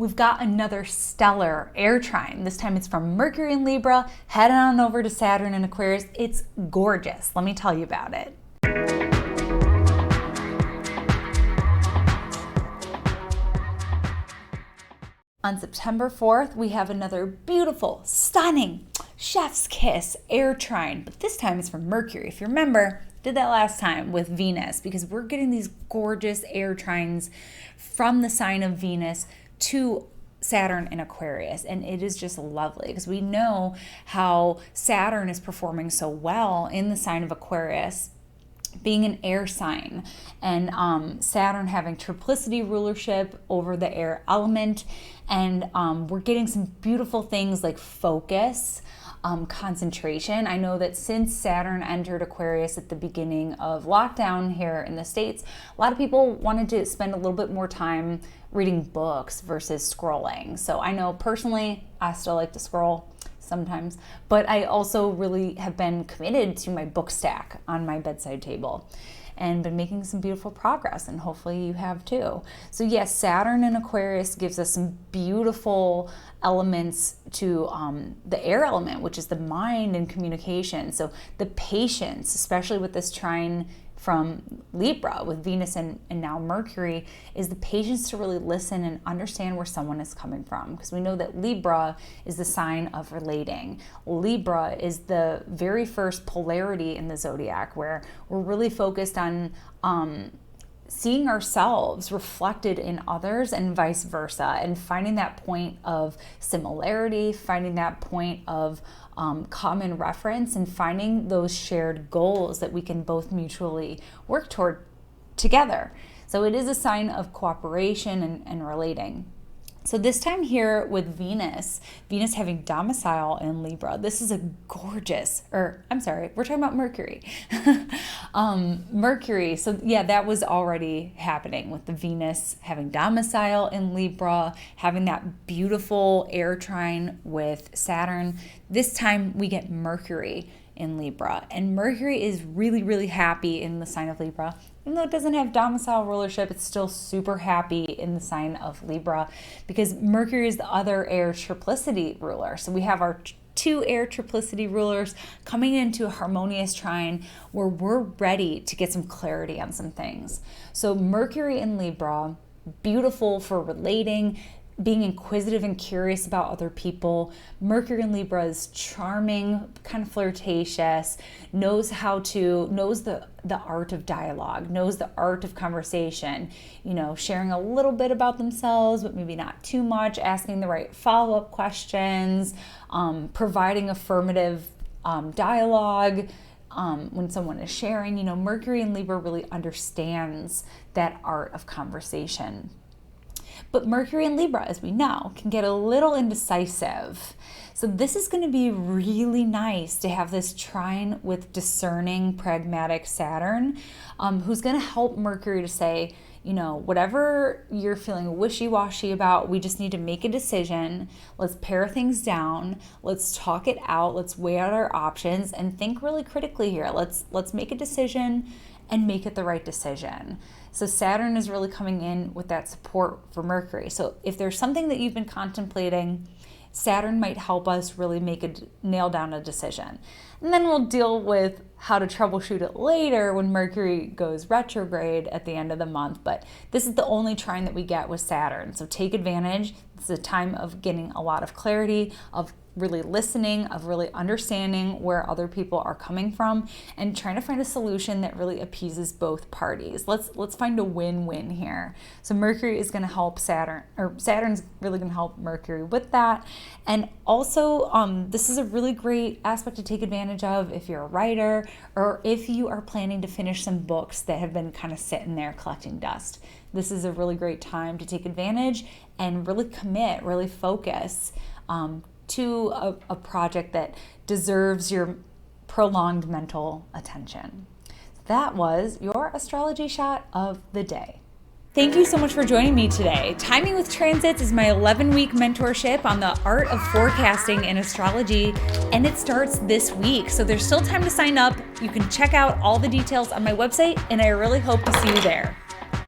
we've got another stellar air trine. This time it's from Mercury in Libra, heading on over to Saturn in Aquarius. It's gorgeous. Let me tell you about it. On September 4th, we have another beautiful, stunning, chef's kiss air trine, but this time it's from Mercury. If you remember, did that last time with Venus, because we're getting these gorgeous air trines from the sign of Venus to Saturn in Aquarius, and it is just lovely because we know how Saturn is performing so well in the sign of Aquarius, being an air sign, and Saturn having triplicity rulership over the air element, and we're getting some beautiful things like focus, concentration. I know that since Saturn entered Aquarius at the beginning of lockdown here in the States, a lot of people wanted to spend a little bit more time reading books versus scrolling. So I know personally, I still like to scroll sometimes, but I also really have been committed to my book stack on my bedside table and been making some beautiful progress, and hopefully you have too. So yes, Saturn in Aquarius gives us some beautiful elements to the air element, which is the mind and communication. So the patience, especially with this trine from Libra with Venus and now Mercury, is the patience to really listen and understand where someone is coming from, because we know that Libra is the sign of relating. Libra is the very first polarity in the zodiac, where we're really focused on seeing ourselves reflected in others and vice versa, and finding that point of similarity, finding that point of common reference, and finding those shared goals that we can both mutually work toward together. So it is a sign of cooperation and relating. So this time here with Venus having domicile in Libra, this is a gorgeous, we're talking about Mercury. Mercury, so yeah, that was already happening with the Venus having domicile in Libra, having that beautiful air trine with Saturn. This time we get Mercury in Libra, and Mercury is really, really happy in the sign of Libra. Even though it doesn't have domicile rulership, it's still super happy in the sign of Libra, because Mercury is the other air triplicity ruler. So we have our two air triplicity rulers coming into a harmonious trine where we're ready to get some clarity on some things. So Mercury in Libra, beautiful for relating, being inquisitive and curious about other people. Mercury in Libra is charming, kind of flirtatious, knows the art of dialogue, knows the art of conversation, sharing a little bit about themselves, but maybe not too much, asking the right follow-up questions, providing affirmative dialogue when someone is sharing. Mercury in Libra really understands that art of conversation. But Mercury in Libra, as we know, can get a little indecisive. So this is going to be really nice to have this trine with discerning, pragmatic Saturn, who's going to help Mercury to say, whatever you're feeling wishy-washy about, we just need to make a decision. Let's pare things down. Let's talk it out. Let's weigh out our options and think really critically here. Let's make a decision and make it the right decision. So Saturn is really coming in with that support for Mercury. So if there's something that you've been contemplating, Saturn might help us really nail down a decision. And then we'll deal with how to troubleshoot it later when Mercury goes retrograde at the end of the month. But this is the only trine that we get with Saturn. So take advantage. It's a time of getting a lot of clarity, of really listening, of really understanding where other people are coming from, and trying to find a solution that really appeases both parties. Let's find a win-win here. So Mercury is going to help Saturn, or Saturn's really going to help Mercury with that. And also, this is a really great aspect to take advantage of if you're a writer, or if you are planning to finish some books that have been kind of sitting there collecting dust. This is a really great time to take advantage and really commit, really focus to a project that deserves your prolonged mental attention. That was your astrology shot of the day. Thank you so much for joining me today. Timing with Transits is my 11-week mentorship on the art of forecasting in astrology, and it starts this week. So there's still time to sign up. You can check out all the details on my website, and I really hope to see you there.